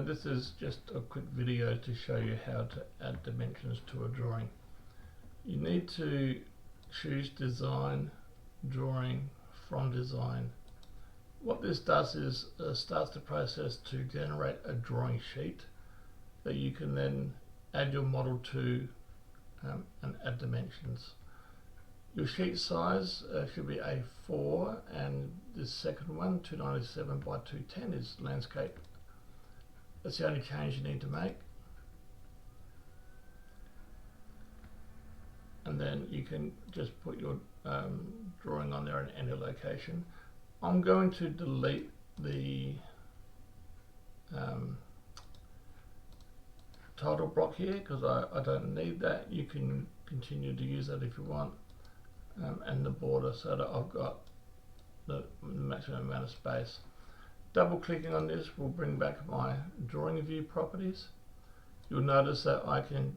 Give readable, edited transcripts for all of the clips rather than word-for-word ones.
This is just a quick video to show you how to add dimensions to a drawing. You need to choose design, drawing from design. What this does is starts the process to generate a drawing sheet that you can then add your model to and add dimensions. Your sheet size should be A4, and this second one, 297 by 210, is landscape. That's the only change you need to make. And then you can just put your drawing on there in any location. I'm going to delete the title block here because I don't need that. You can continue to use that if you want, and the border, so that I've got the maximum amount of space. Double clicking on this will bring back my drawing view properties. You'll notice that I can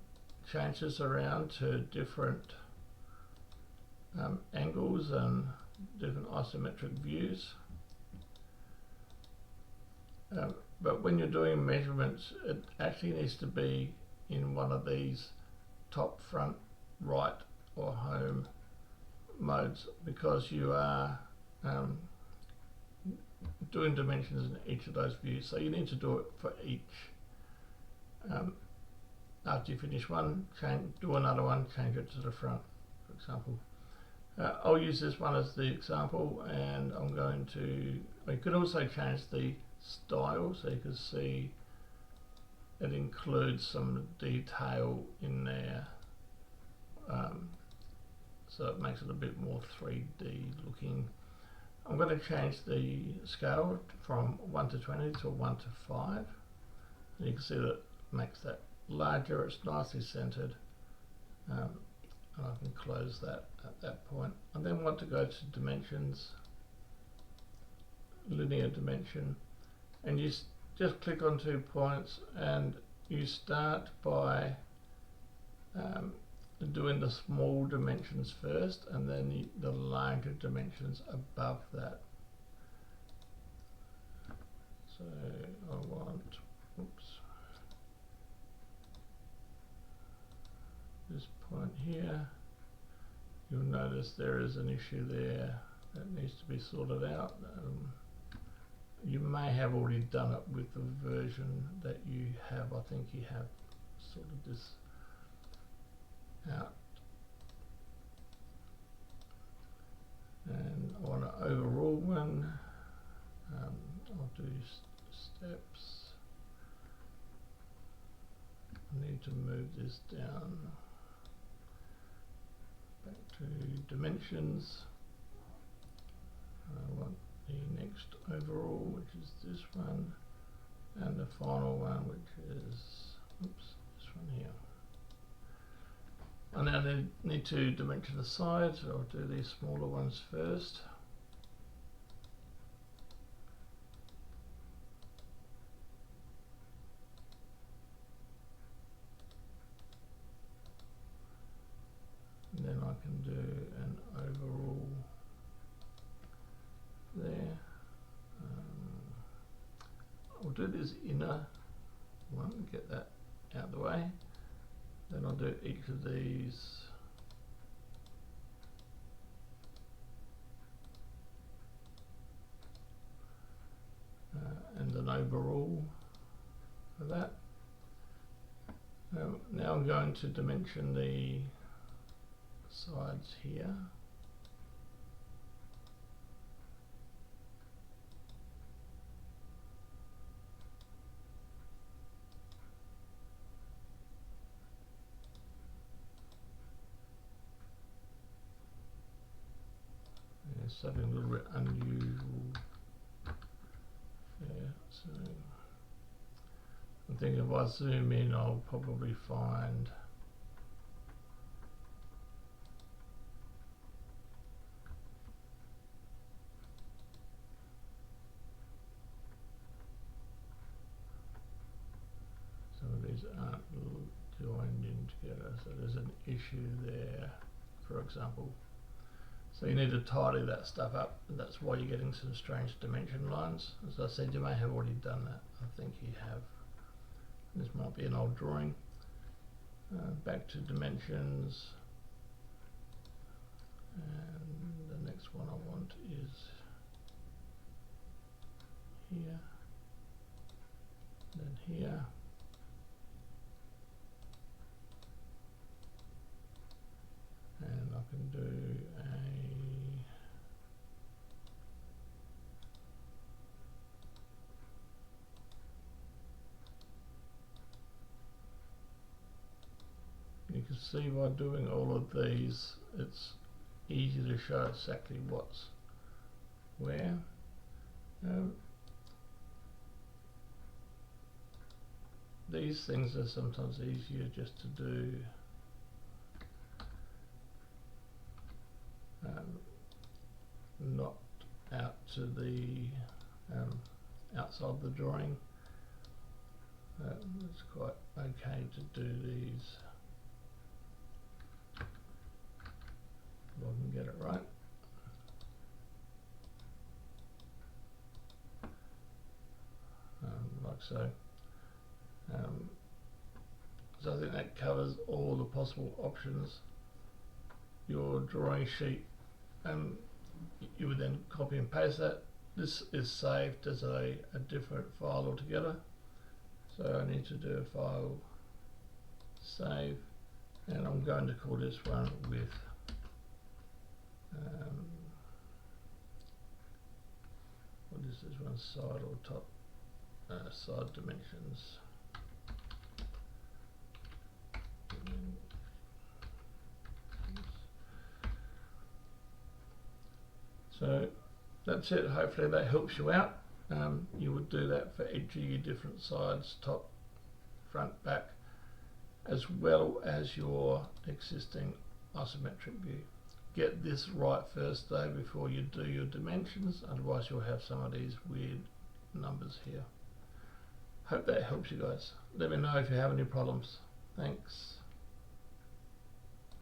change this around to different angles and different isometric views. But when you're doing measurements, it actually needs to be in one of these top, front, right or home modes, because you are doing dimensions in each of those views. So you need to do it for each. After you finish one, do another one, change it to the front, for example. I'll use this one as the example, and I'm going to, you could also change the style, so you can see it includes some detail in there, so it makes it a bit more 3D looking. I'm going to change the scale from 1 to 20 to 1 to 5. You can see that it makes that larger, it's nicely centered, and I can close that at that point. I then want to go to dimensions, linear dimension, and you just click on 2 points, and you start by doing the small dimensions first, and then the larger dimensions above that. So I want, this point here. You'll notice there is an issue there that needs to be sorted out. You may have already done it with the version that you have. I think you have sorted this out. And I want an overall one. I'll do steps. I need to move this down back to dimensions. I want the next overall, which is this one, and the final one, which is this one here. I now need to dimension the sides, so I'll do these smaller ones first. And then I can do an overall there. I'll do this inner one, get that out of the way. Then I'll do each of these and an overall for that. Now I'm going to dimension the sides here. Something a little bit unusual there. So I'm thinking if I zoom in, I'll probably find some of these aren't joined in together, so there's an issue there, for example. So you need to tidy that stuff up, and that's why you're getting some strange dimension lines. As I said, you may have already done that. I think you have. This might be an old drawing. Back to dimensions, and the next one I want is here, then here, and I can do you can see by doing all of these, it's easy to show exactly what's where. These things are sometimes easier just to do not out to the outside the drawing. It's quite okay to do these if I can get it right. Like so. So I think that covers all the possible options. Your drawing sheet, you would then copy and paste that. This is saved as a different file altogether. So I need to do a file save, and I'm going to call this one with what is this one, side or top? Side dimensions. So that's it. Hopefully that helps you out. You would do that for each of your different sides, top, front, back, as well as your existing isometric view. Get this right first though before you do your dimensions, otherwise you'll have some of these weird numbers here. Hope that helps you guys. Let me know if you have any problems. Thanks.